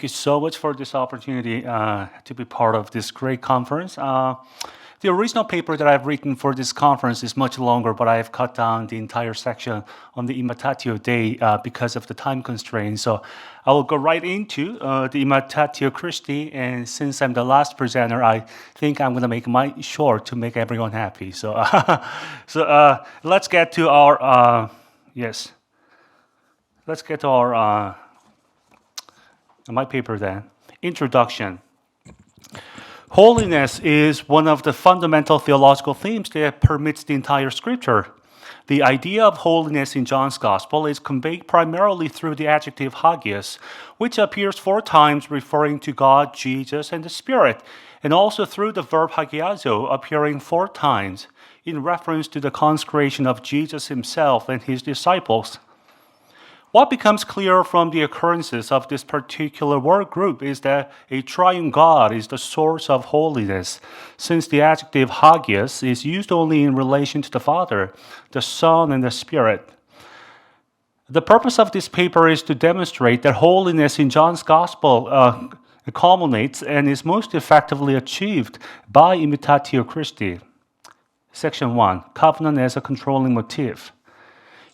you so much for this opportunity to be part of this great conference. The original paper that I've written for this conference is much longer, but I have cut down the entire section on the Imitatio day because of the time constraints. So I will go right into the Imitatio Christi, and since I'm the last presenter, I think I'm going to make mine short to make everyone happy. So, let's get to our Let's get to our my paper then. Introduction. Holiness is one of the fundamental theological themes that permeates the entire scripture. The idea of holiness in John's Gospel is conveyed primarily through the adjective hagios, which appears 4 times referring to God, Jesus, and the Spirit, and also through the verb hagiazo appearing 4 times in reference to the consecration of Jesus himself and his disciples. What becomes clear from the occurrences of this particular word group is that a triune God is the source of holiness, since the adjective hagios is used only in relation to the Father, the Son, and the Spirit. The purpose of this paper is to demonstrate that holiness in John's Gospel culminates and is most effectively achieved by Imitatio Christi. Section 1, Covenant as a controlling motif.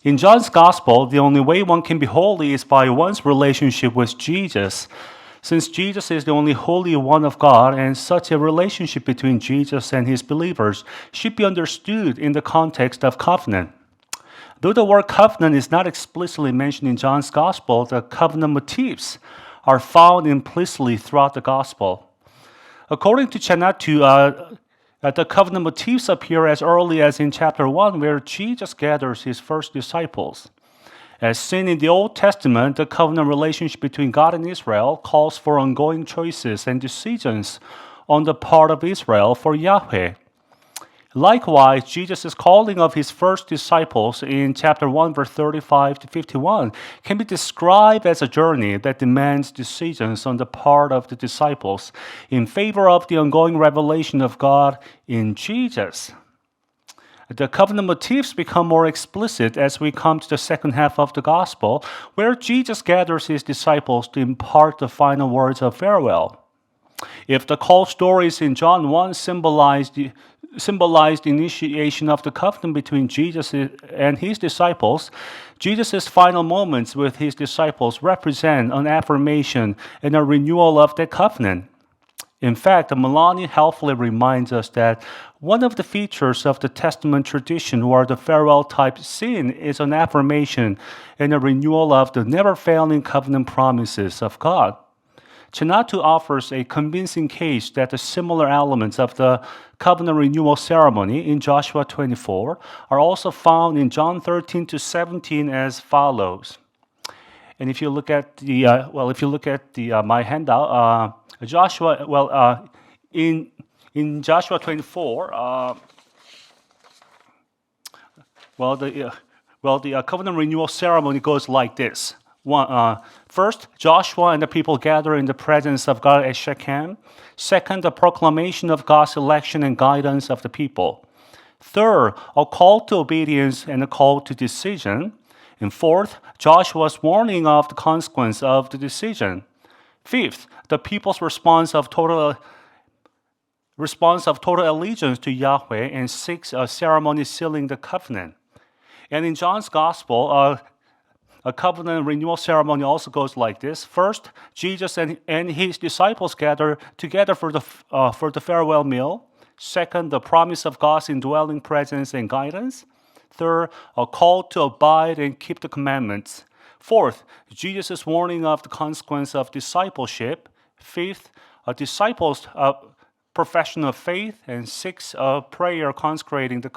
In John's Gospel, the only way one can be holy is by one's relationship with Jesus. Since Jesus is the only Holy One of God, and such a relationship between Jesus and his believers should be understood in the context of covenant. Though the word covenant is not explicitly mentioned in John's Gospel, the covenant motifs are found implicitly throughout the Gospel. According to Chanatu, the covenant motifs appear as early as in chapter 1, where Jesus gathers his first disciples. As seen in the Old Testament, the covenant relationship between God and Israel calls for ongoing choices and decisions on the part of Israel for Yahweh. Likewise, Jesus' calling of his first disciples in chapter 1, verse 35 to 51 can be described as a journey that demands decisions on the part of the disciples in favor of the ongoing revelation of God in Jesus. The covenant motifs become more explicit as we come to the second half of the gospel, where Jesus gathers his disciples to impart the final words of farewell. If the call stories in John 1 symbolized the initiation of the covenant between Jesus and his disciples, Jesus' final moments with his disciples represent an affirmation and a renewal of that covenant. In fact, Malani helpfully reminds us that one of the features of the Testament tradition where the farewell type scene is an affirmation and a renewal of the never-failing covenant promises of God. Chanatu offers a convincing case that the similar elements of the covenant renewal ceremony in Joshua 24 are also found in John 13 to 17 as follows. And if you look at my handout, in Joshua 24, the covenant renewal ceremony goes like this. First, Joshua and the people gather in the presence of God at Shechem. Second, the proclamation of God's election and guidance of the people. Third, a call to obedience and a call to decision. And fourth, Joshua's warning of the consequence of the decision. Fifth, the people's response of total allegiance to Yahweh. And sixth, a ceremony sealing the covenant. And in John's Gospel, a covenant renewal ceremony also goes like this. First, Jesus and his disciples gather together for the farewell meal. Second, the promise of God's indwelling presence and guidance. Third, a call to abide and keep the commandments. Fourth, Jesus' warning of the consequence of discipleship. Fifth, a disciples' profession of faith. And sixth, a prayer consecrating the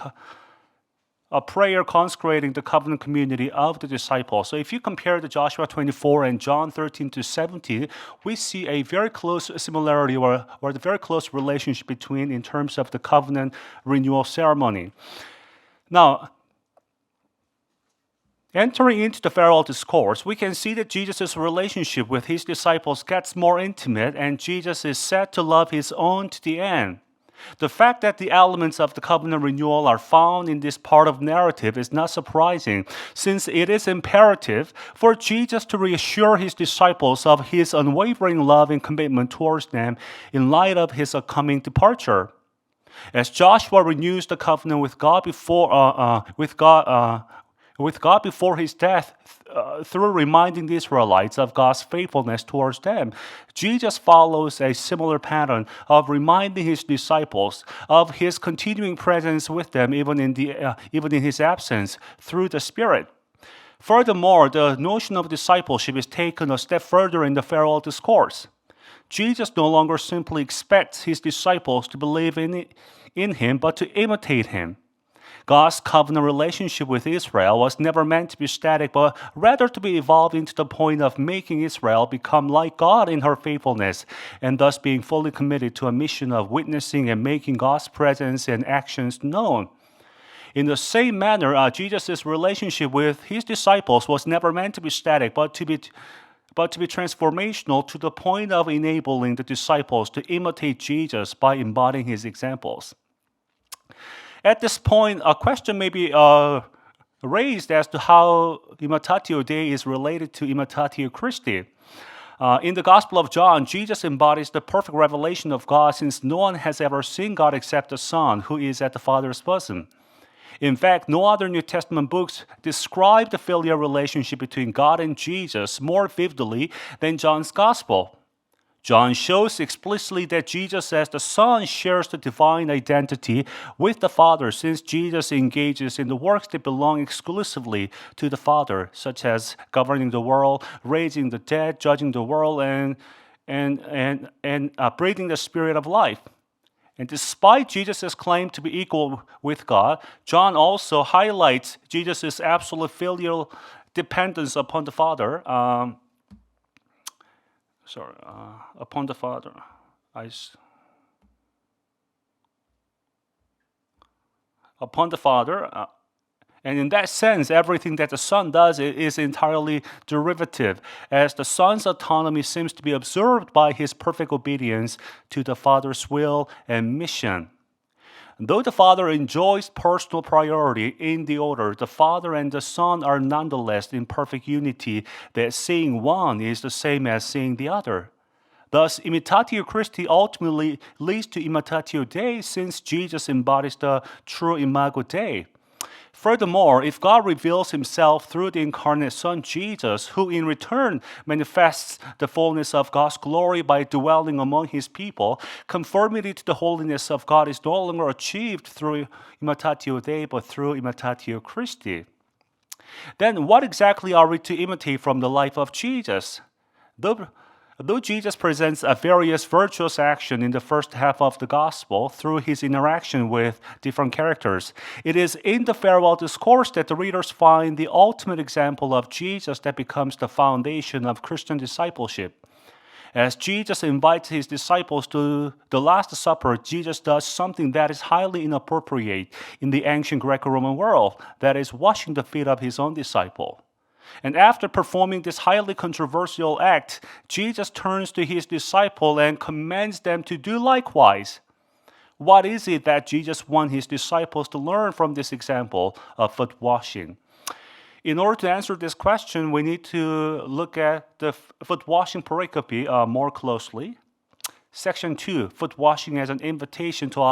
covenant community of the disciples. So if you compare the Joshua 24 and John 13 to 17, we see a very close similarity or the very close relationship between in terms of the covenant renewal ceremony. Now, entering into the farewell discourse, we can see that Jesus' relationship with his disciples gets more intimate, and Jesus is said to love his own to the end. The fact that the elements of the covenant renewal are found in this part of narrative is not surprising, since it is imperative for Jesus to reassure his disciples of his unwavering love and commitment towards them in light of his upcoming departure. As Joshua renews the covenant with God before his death through reminding the Israelites of God's faithfulness towards them, Jesus follows a similar pattern of reminding his disciples of his continuing presence with them even in his absence through the Spirit. Furthermore, the notion of discipleship is taken a step further in the farewell discourse. Jesus no longer simply expects his disciples to believe in him, but to imitate him. God's covenant relationship with Israel was never meant to be static, but rather to be evolved into the point of making Israel become like God in her faithfulness, and thus being fully committed to a mission of witnessing and making God's presence and actions known. In the same manner, Jesus' relationship with his disciples was never meant to be static, but to be transformational to the point of enabling the disciples to imitate Jesus by embodying his examples. At this point, a question may be raised as to how Imitatio Dei is related to Imitatio Christi. In the Gospel of John, Jesus embodies the perfect revelation of God, since no one has ever seen God except the Son, who is at the Father's bosom. In fact, no other New Testament books describe the filial relationship between God and Jesus more vividly than John's Gospel. John shows explicitly that Jesus as the Son shares the divine identity with the Father, since Jesus engages in the works that belong exclusively to the Father, such as governing the world, raising the dead, judging the world, and breathing the Spirit of life. And despite Jesus' claim to be equal with God, John also highlights Jesus' absolute filial dependence upon the Father. Upon the Father. Upon the Father. And in that sense, everything that the Son does is entirely derivative, as the Son's autonomy seems to be observed by his perfect obedience to the Father's will and mission. Though the Father enjoys personal priority in the order, the Father and the Son are nonetheless in perfect unity, that seeing one is the same as seeing the other. Thus, Imitatio Christi ultimately leads to Imitatio Dei, since Jesus embodies the true Imago Dei. Furthermore, if God reveals himself through the incarnate Son Jesus, who in return manifests the fullness of God's glory by dwelling among his people, conformity to the holiness of God is no longer achieved through Imitatio Dei, but through Imitatio Christi. Then what exactly are we to imitate from the life of Jesus? Though Jesus presents a various virtuous action in the first half of the Gospel through his interaction with different characters, it is in the farewell discourse that the readers find the ultimate example of Jesus that becomes the foundation of Christian discipleship. As Jesus invites his disciples to the Last Supper, Jesus does something that is highly inappropriate in the ancient Greco-Roman world, that is, washing the feet of his own disciple. And after performing this highly controversial act, Jesus turns to his disciple and commands them to do likewise. What is it that Jesus wants his disciples to learn from this example of foot washing? In order to answer this question, we need to look at the foot washing pericope more closely. Section 2, foot washing as an invitation to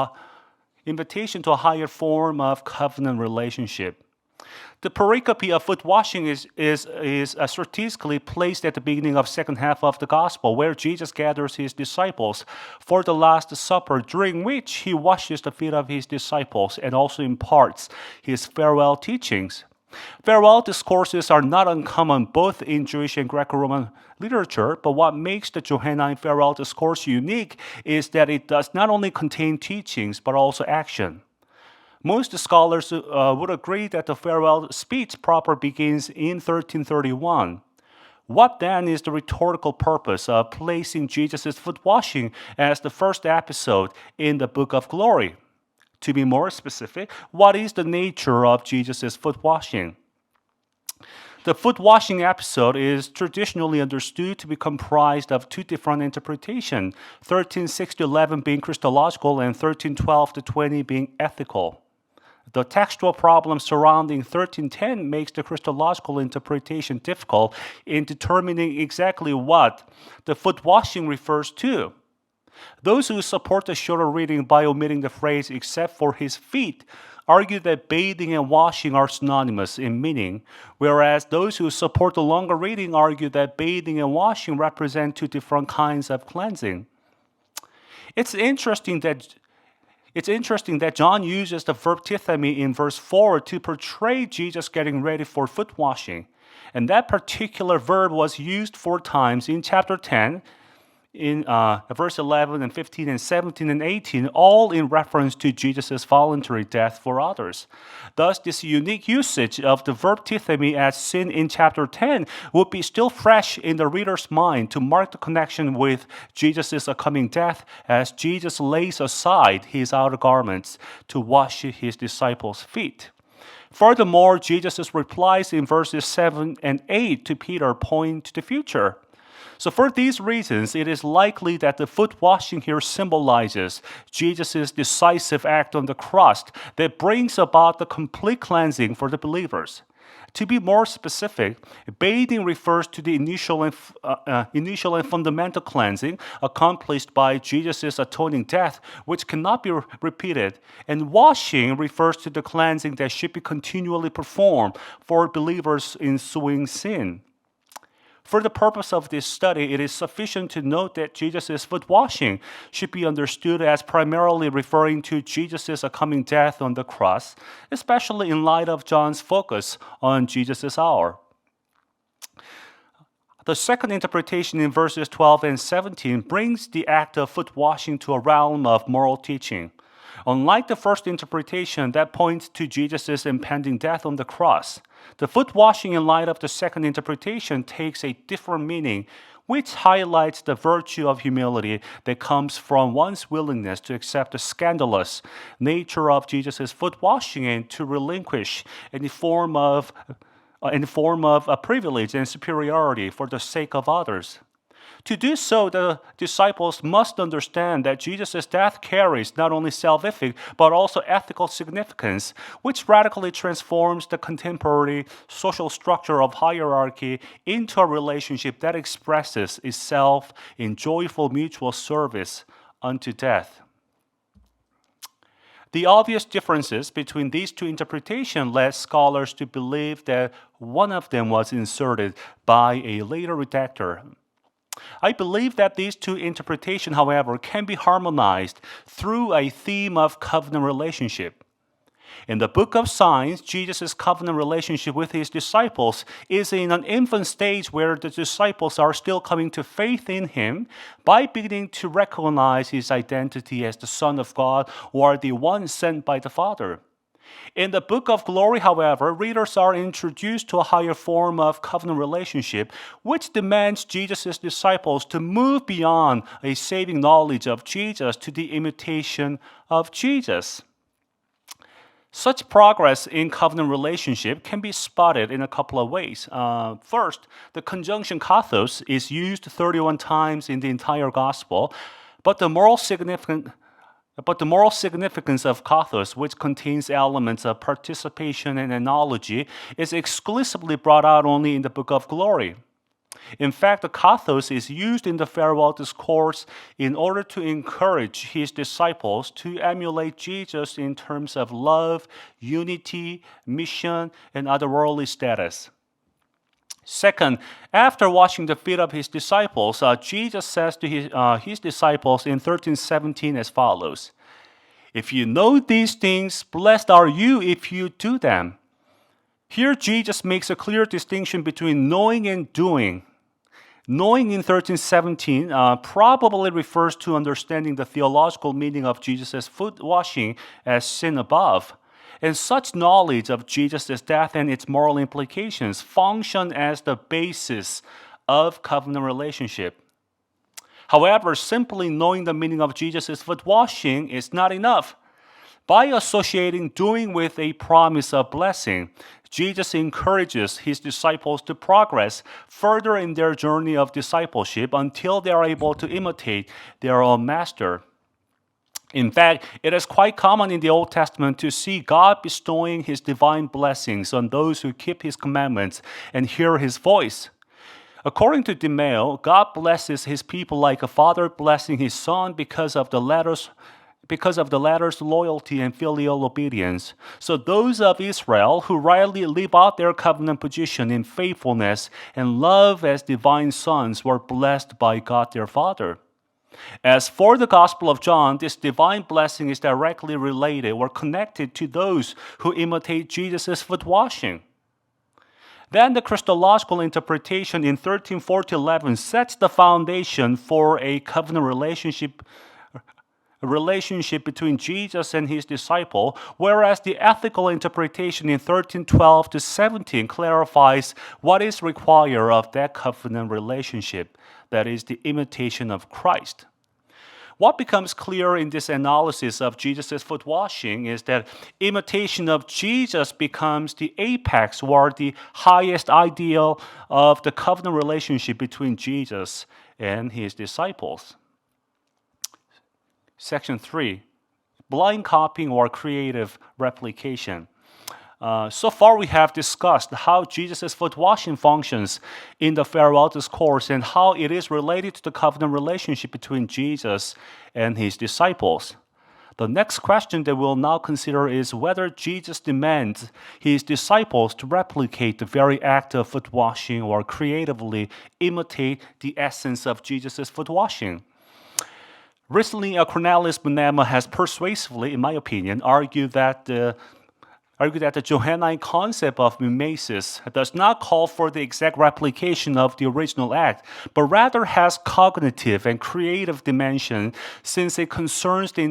a higher form of covenant relationship. The pericope of foot washing is strategically placed at the beginning of the second half of the Gospel, where Jesus gathers his disciples for the Last Supper, during which he washes the feet of his disciples and also imparts his farewell teachings. Farewell discourses are not uncommon both in Jewish and Greco-Roman literature, but what makes the Johannine farewell discourse unique is that it does not only contain teachings, but also action. Most scholars would agree that the farewell speech proper begins in 1331. What then is the rhetorical purpose of placing Jesus' foot washing as the first episode in the Book of Glory? To be more specific, what is the nature of Jesus' foot washing? The foot washing episode is traditionally understood to be comprised of two different interpretations, 13:6 to 11 being Christological and 13:12 to 20 being ethical. The textual problem surrounding 13:10 makes the Christological interpretation difficult in determining exactly what the foot washing refers to. Those who support the shorter reading by omitting the phrase "except for his feet" argue that bathing and washing are synonymous in meaning, whereas those who support the longer reading argue that bathing and washing represent two different kinds of cleansing. It's interesting that John uses the verb tithemi in verse 4 to portray Jesus getting ready for foot washing. And that particular verb was used 4 times in chapter 10, in verse 11 and 15 and 17 and 18, all in reference to Jesus' voluntary death for others. Thus, this unique usage of the verb tithemi as seen in chapter 10 would be still fresh in the reader's mind to mark the connection with Jesus' coming death as Jesus lays aside his outer garments to wash his disciples' feet. Furthermore, Jesus' replies in verses 7 and 8 to Peter point to the future. So for these reasons, it is likely that the foot washing here symbolizes Jesus' decisive act on the cross that brings about the complete cleansing for the believers. To be more specific, bathing refers to the initial and fundamental cleansing accomplished by Jesus' atoning death, which cannot be repeated. And washing refers to the cleansing that should be continually performed for believers ensuing sin. For the purpose of this study, it is sufficient to note that Jesus' foot washing should be understood as primarily referring to Jesus' coming death on the cross, especially in light of John's focus on Jesus' hour. The second interpretation in verses 12 and 17 brings the act of foot washing to a realm of moral teaching. Unlike the first interpretation that points to Jesus' impending death on the cross, the foot washing in light of the second interpretation takes a different meaning, which highlights the virtue of humility that comes from one's willingness to accept the scandalous nature of Jesus' foot washing and to relinquish any form of a privilege and superiority for the sake of others. To do so, the disciples must understand that Jesus' death carries not only salvific but also ethical significance, which radically transforms the contemporary social structure of hierarchy into a relationship that expresses itself in joyful mutual service unto death. The obvious differences between these two interpretations led scholars to believe that one of them was inserted by a later redactor. I believe that these two interpretations, however, can be harmonized through a theme of covenant relationship. In the book of signs, Jesus' covenant relationship with his disciples is in an infant stage where the disciples are still coming to faith in him by beginning to recognize his identity as the Son of God or the one sent by the Father. In the book of glory, however, readers are introduced to a higher form of covenant relationship, which demands Jesus' disciples to move beyond a saving knowledge of Jesus to the imitation of Jesus. Such progress in covenant relationship can be spotted in a couple of ways. First, the conjunction kathos is used 31 times in the entire gospel, but the moral significance of kathos, which contains elements of participation and analogy, is exclusively brought out only in the book of glory. In fact, the kathos is used in the farewell discourse in order to encourage his disciples to emulate Jesus in terms of love, unity, mission, and otherworldly status. Second, after washing the feet of his disciples, Jesus says to his disciples in 13:17 as follows, "If you know these things, blessed are you if you do them." Here, Jesus makes a clear distinction between knowing and doing. Knowing in 13:17 probably refers to understanding the theological meaning of Jesus' foot washing as seen above. And such knowledge of Jesus' death and its moral implications function as the basis of covenant relationship. However, simply knowing the meaning of Jesus' foot washing is not enough. By associating doing with a promise of blessing, Jesus encourages his disciples to progress further in their journey of discipleship until they are able to imitate their own master. In fact, it is quite common in the Old Testament to see God bestowing his divine blessings on those who keep his commandments and hear his voice. According to DeMail, God blesses his people like a father blessing his son because of the latter's loyalty and filial obedience. So those of Israel who rightly live out their covenant position in faithfulness and love as divine sons were blessed by God their Father. As for the Gospel of John, this divine blessing is directly related or connected to those who imitate Jesus' foot washing. Then the Christological interpretation in 13:4-11 sets the foundation for a covenant relationship between Jesus and his disciple, whereas the ethical interpretation in 13:12-17 clarifies what is required of that covenant relationship, that is, the imitation of Christ. What becomes clear in this analysis of Jesus' foot washing is that imitation of Jesus becomes the apex or the highest ideal of the covenant relationship between Jesus and his disciples. Section 3, blind copying or creative replication. So far, we have discussed how Jesus' foot washing functions in the farewell discourse and how it is related to the covenant relationship between Jesus and his disciples. The next question that we'll now consider is whether Jesus demands his disciples to replicate the very act of foot washing or creatively imitate the essence of Jesus' foot washing. Recently, Cornelis Benema has persuasively, in my opinion, argued that the Johannine concept of mimesis does not call for the exact replication of the original act, but rather has cognitive and creative dimension since it concerns the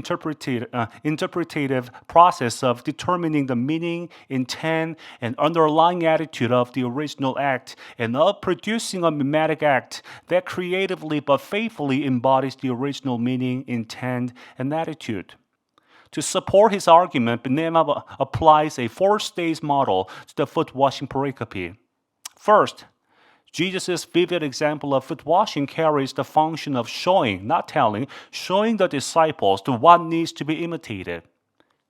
interpretative process of determining the meaning, intent, and underlying attitude of the original act, and of producing a mimetic act that creatively but faithfully embodies the original meaning, intent, and attitude. To support his argument, Benema applies a four-stage model to the foot washing pericope. First, Jesus' vivid example of foot washing carries the function of showing, not telling, showing the disciples what needs to be imitated.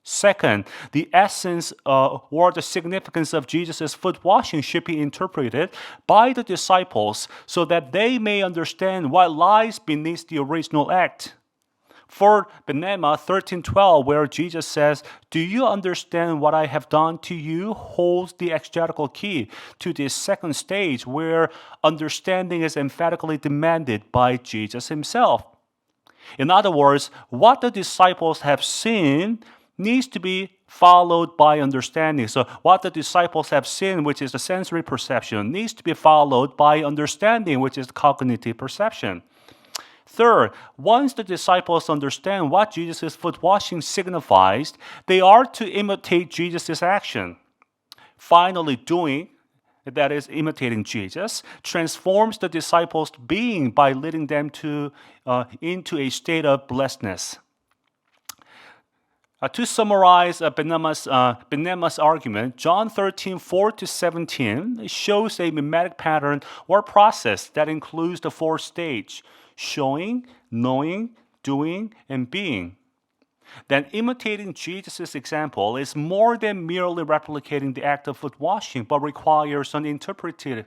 Second, the essence or the significance of Jesus' foot washing should be interpreted by the disciples so that they may understand what lies beneath the original act. For Benema 13:12, where Jesus says, "Do you understand what I have done to you?" holds the exegetical key to this second stage where understanding is emphatically demanded by Jesus himself. In other words, what the disciples have seen needs to be followed by understanding. So what the disciples have seen, which is the sensory perception, needs to be followed by understanding, which is the cognitive perception. Third, once the disciples understand what Jesus' foot washing signifies, they are to imitate Jesus' action. Finally, doing, that is, imitating Jesus, transforms the disciples' being by leading them into a state of blessedness. To summarize Benema's argument, John 13:4-17 shows a mimetic pattern or process that includes the four stages: showing, knowing, doing, and being. Then imitating Jesus' example is more than merely replicating the act of foot washing, but requires an interpretive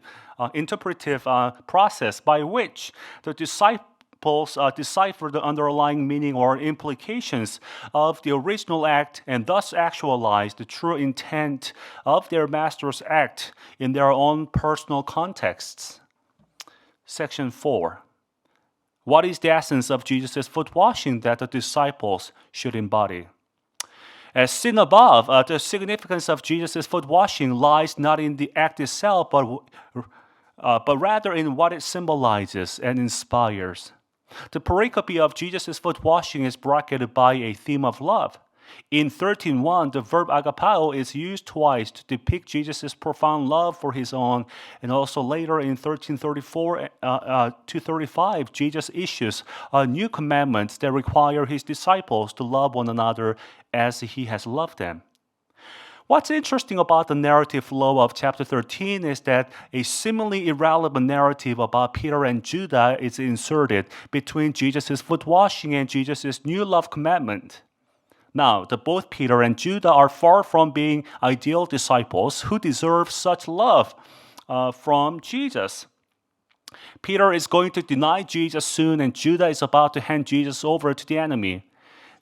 process by which the disciples decipher the underlying meaning or implications of the original act and thus actualize the true intent of their master's act in their own personal contexts. Section 4. What is the essence of Jesus' foot washing that the disciples should embody? As seen above, the significance of Jesus' foot washing lies not in the act itself, but rather in what it symbolizes and inspires. The pericope of Jesus' foot washing is bracketed by a theme of love. In 13:1, the verb agapao is used twice to depict Jesus' profound love for his own, and also later in 13:34 to 35, Jesus issues new commandments that require his disciples to love one another as he has loved them. What's interesting about the narrative flow of chapter 13 is that a seemingly irrelevant narrative about Peter and Judah is inserted between Jesus' foot washing and Jesus' new love commandment. Now, both Peter and Judah are far from being ideal disciples who deserve such love from Jesus. Peter is going to deny Jesus soon, and Judah is about to hand Jesus over to the enemy.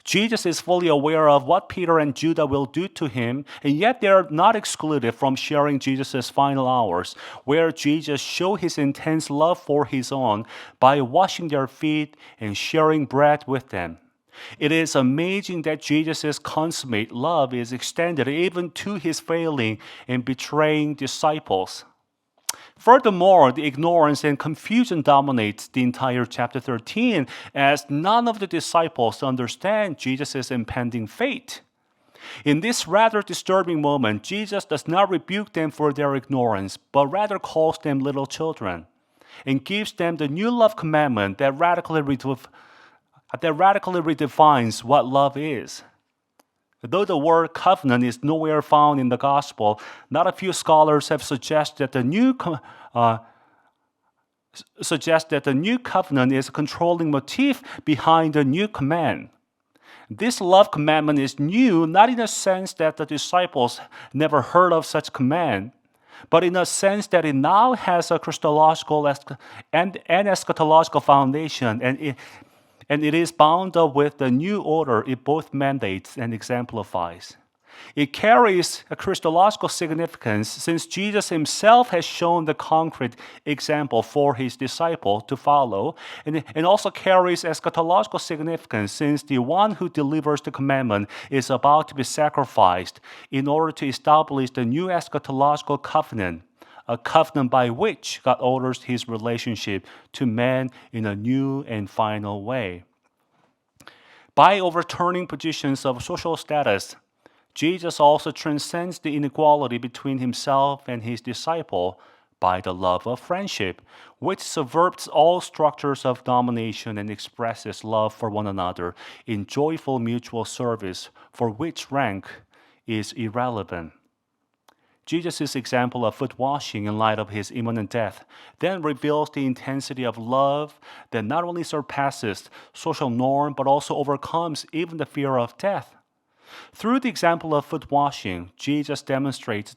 Jesus is fully aware of what Peter and Judah will do to him, and yet they are not excluded from sharing Jesus' final hours, where Jesus showed his intense love for his own by washing their feet and sharing bread with them. It is amazing that Jesus' consummate love is extended even to his failing and betraying disciples. Furthermore, the ignorance and confusion dominates the entire chapter 13, as none of the disciples understand Jesus' impending fate. In this rather disturbing moment, Jesus does not rebuke them for their ignorance, but rather calls them little children and gives them the new love commandment that radically redefines what love is. Though the word covenant is nowhere found in the gospel, not a few scholars have suggested that the new covenant is a controlling motif behind the new command. This love commandment is new, not in a sense that the disciples never heard of such command, but in a sense that it now has a Christological and eschatological foundation, and it is bound up with the new order it both mandates and exemplifies. It carries a Christological significance since Jesus himself has shown the concrete example for his disciple to follow, and also carries eschatological significance since the one who delivers the commandment is about to be sacrificed in order to establish the new eschatological covenant, a covenant by which God orders his relationship to man in a new and final way. By overturning positions of social status, Jesus also transcends the inequality between himself and his disciple by the love of friendship, which subverts all structures of domination and expresses love for one another in joyful mutual service, for which rank is irrelevant. Jesus' example of foot washing in light of his imminent death then reveals the intensity of love that not only surpasses social norm but also overcomes even the fear of death. Through the example of foot washing, Jesus demonstrates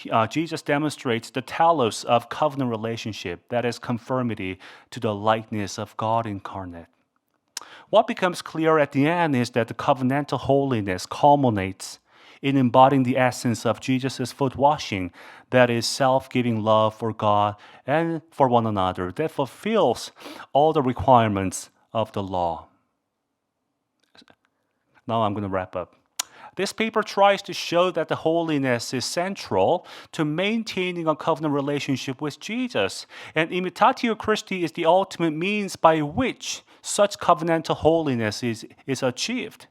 the telos of covenant relationship, that is conformity to the likeness of God incarnate. What becomes clear at the end is that the covenantal holiness culminates in embodying the essence of Jesus' foot washing, that is self-giving love for God and for one another, that fulfills all the requirements of the law. Now I'm going to wrap up. This paper tries to show that the holiness is central to maintaining a covenant relationship with Jesus, and Imitatio Christi is the ultimate means by which such covenantal holiness is achieved.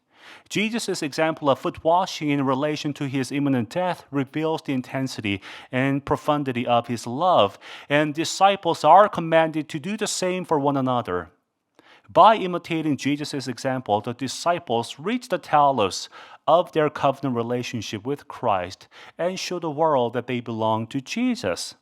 Jesus' example of foot washing in relation to his imminent death reveals the intensity and profundity of his love, and disciples are commanded to do the same for one another. By imitating Jesus' example, the disciples reach the telos of their covenant relationship with Christ and show the world that they belong to Jesus.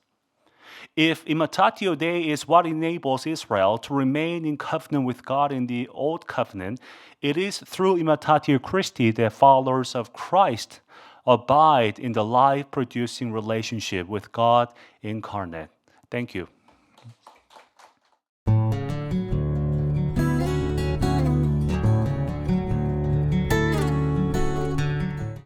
If Imitatio Dei is what enables Israel to remain in covenant with God in the Old Covenant, it is through Imitatio Christi that followers of Christ abide in the life-producing relationship with God incarnate. Thank you.